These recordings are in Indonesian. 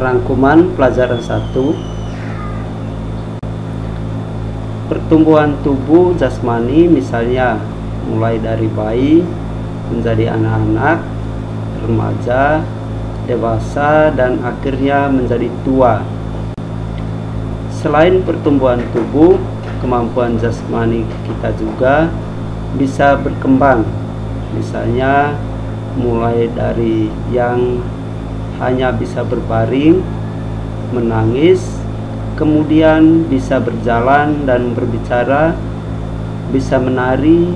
Rangkuman pelajaran 1. Pertumbuhan tubuh jasmani misalnya mulai dari bayi menjadi anak-anak, remaja, dewasa, dan akhirnya menjadi tua. Selain pertumbuhan tubuh, kemampuan jasmani kita juga bisa berkembang. Misalnya mulai dari yang hanya bisa berbaring, menangis, kemudian bisa berjalan dan berbicara, bisa menari,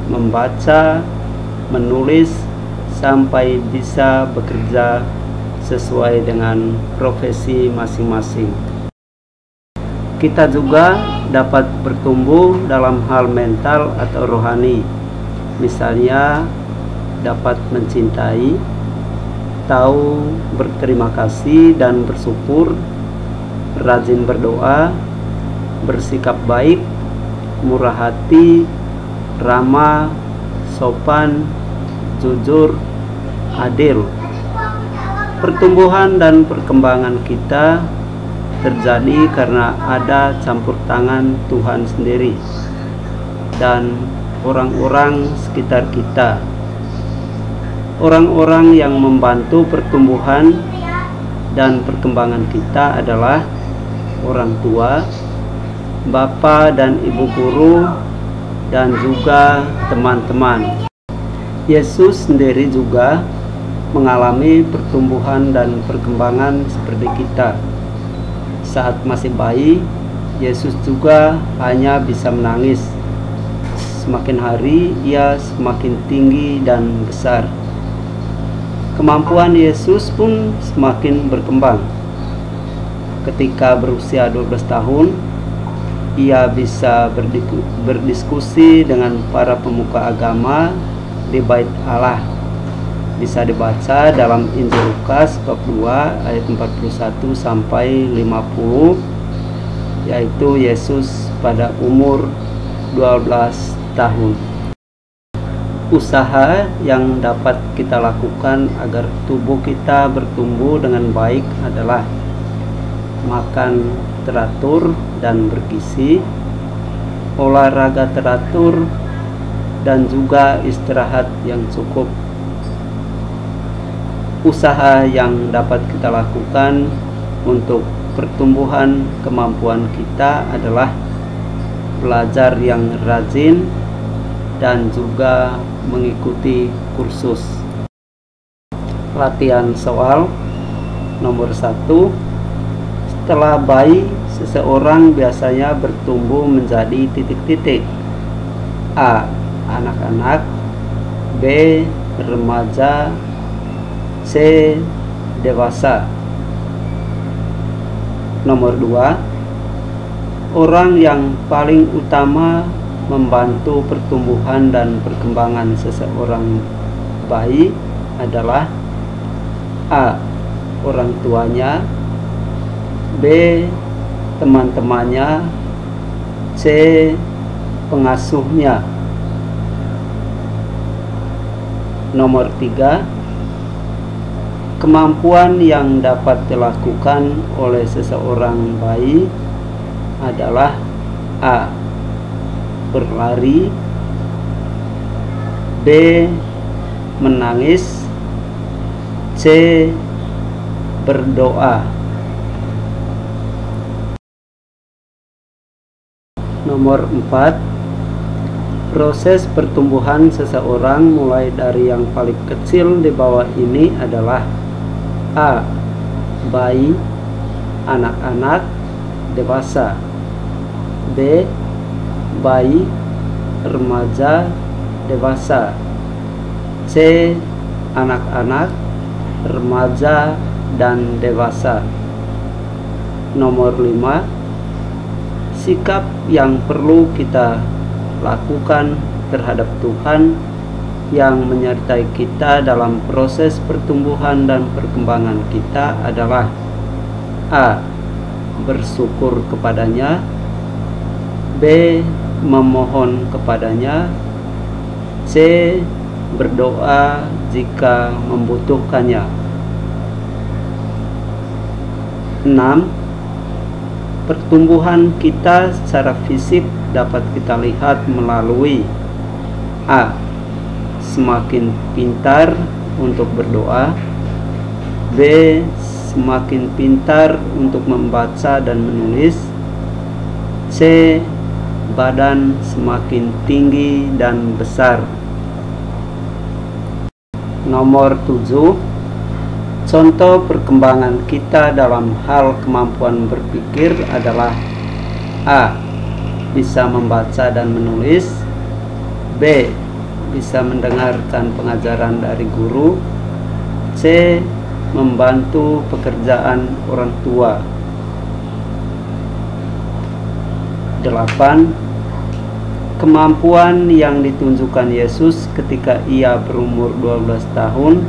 membaca, menulis, sampai bisa bekerja sesuai dengan profesi masing-masing. Kita juga dapat bertumbuh dalam hal mental atau rohani, misalnya dapat mencintai, tahu berterima kasih dan bersyukur, rajin berdoa, bersikap baik, murah hati, ramah, sopan, jujur, adil. Pertumbuhan dan perkembangan kita terjadi karena ada campur tangan Tuhan sendiri dan orang-orang sekitar kita. Orang-orang yang membantu pertumbuhan dan perkembangan kita adalah orang tua, bapak dan ibu guru, dan juga teman-teman. Yesus sendiri juga mengalami pertumbuhan dan perkembangan seperti kita. Saat masih bayi, Yesus juga hanya bisa menangis. Semakin hari ia semakin tinggi dan besar. Kemampuan Yesus pun semakin berkembang. Ketika berusia 12 tahun, ia bisa berdiskusi dengan para pemuka agama di Bait Allah. Bisa dibaca dalam Injil Lukas bab 2 ayat 41 sampai 50, yaitu Yesus pada umur 12 tahun. Usaha yang dapat kita lakukan agar tubuh kita bertumbuh dengan baik adalah makan teratur dan bergizi, olahraga teratur, dan juga istirahat yang cukup. Usaha yang dapat kita lakukan untuk pertumbuhan kemampuan kita adalah belajar yang rajin dan juga mengikuti kursus. Latihan soal nomor 1. Setelah bayi, seseorang biasanya bertumbuh menjadi titik-titik. A. Anak-anak, B. Remaja, C. Dewasa. Nomor 2. Orang yang paling utama membantu pertumbuhan dan perkembangan seseorang bayi adalah A. Orang tuanya, B. teman-temannya, C. pengasuhnya. Nomor 3. Kemampuan yang dapat dilakukan oleh seseorang bayi adalah A. berlari, B. menangis, C. berdoa. Nomor 4. Proses pertumbuhan seseorang mulai dari yang paling kecil di bawah ini adalah A. bayi, anak-anak, dewasa, B. bayi, remaja, dewasa, C. anak-anak, remaja, dan dewasa. Nomor 5. Sikap yang perlu kita lakukan terhadap Tuhan yang menyertai kita dalam proses pertumbuhan dan perkembangan kita adalah A. bersyukur kepadanya, B. memohon kepadanya, C. berdoa jika membutuhkannya. 6. Pertumbuhan kita secara fisik dapat kita lihat melalui A. Semakin pintar untuk berdoa. B. Semakin pintar untuk membaca dan menulis. C. Badan semakin tinggi dan besar. Nomor 7. Contoh perkembangan kita dalam hal kemampuan berpikir adalah A. Bisa membaca dan menulis. B. Bisa mendengarkan pengajaran dari guru. C. Membantu pekerjaan orang tua. 8. Kemampuan yang ditunjukkan Yesus ketika ia berumur 12 tahun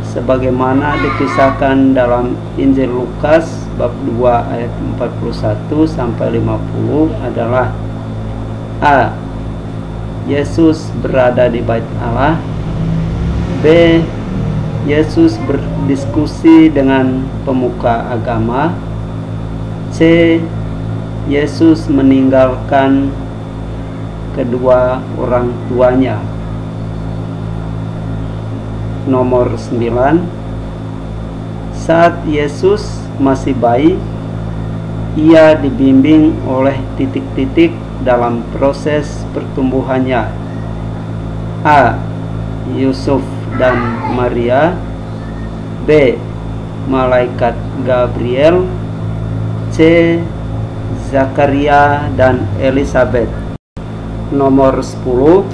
sebagaimana dikisahkan dalam Injil Lukas bab 2 ayat 41 sampai 50 adalah A. Yesus berada di bait Allah. B. Yesus berdiskusi dengan pemuka agama. C. Yesus meninggalkan kedua orang tuanya. Nomor 9. Saat Yesus masih bayi, ia dibimbing oleh titik-titik dalam proses pertumbuhannya. A. Yusuf dan Maria. B. Malaikat Gabriel. C. Zakaria dan Elizabeth. Nomor 10.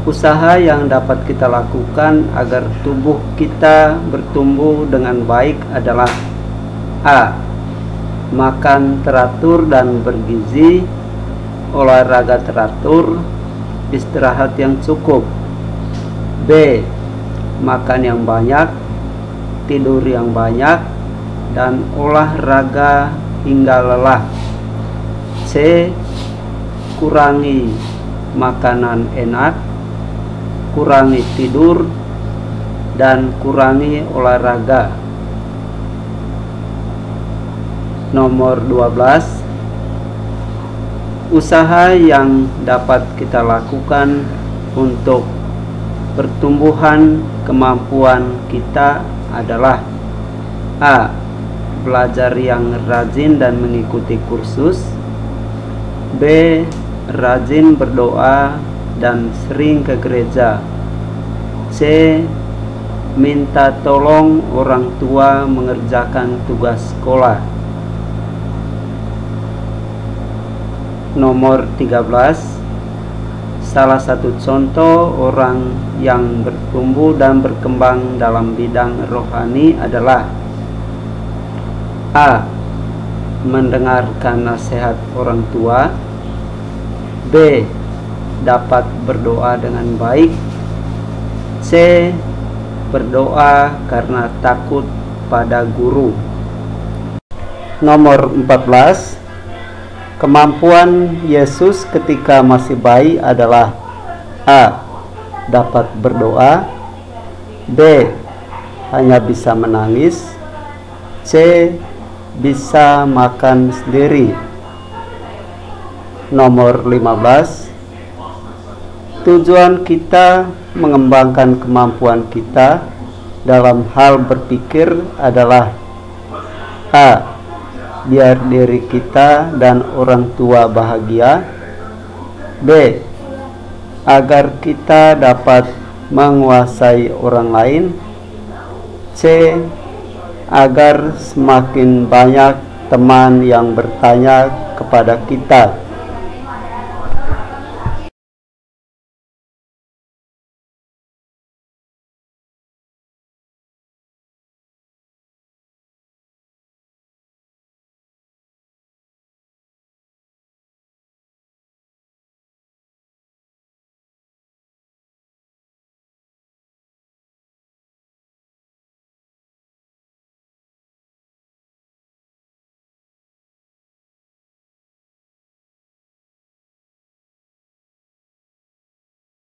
Usaha yang dapat kita lakukan agar tubuh kita bertumbuh dengan baik adalah A. Makan teratur dan bergizi, olahraga teratur, istirahat yang cukup. B. Makan yang banyak, tidur yang banyak, dan olahraga hingga lelah. C. Kurangi makanan enak, kurangi tidur, dan kurangi olahraga. Nomor 12. Usaha yang dapat kita lakukan untuk pertumbuhan kemampuan kita adalah A. Belajar yang rajin dan mengikuti kursus. B. Rajin berdoa dan sering ke gereja. C. Minta tolong orang tua mengerjakan tugas sekolah. Nomor 13. Salah satu contoh orang yang bertumbuh dan berkembang dalam bidang rohani adalah A. Mendengarkan nasihat orang tua. B. Dapat berdoa dengan baik. C. Berdoa karena takut pada guru. Nomor 14. Kemampuan Yesus ketika masih bayi adalah A. Dapat berdoa. B. Hanya bisa menangis. C. Bisa makan sendiri. Nomor 15. Tujuan kita mengembangkan kemampuan kita dalam hal berpikir adalah A. Biar diri kita dan orang tua bahagia. B. Agar kita dapat menguasai orang lain. C. Agar semakin banyak teman yang bertanya kepada kita.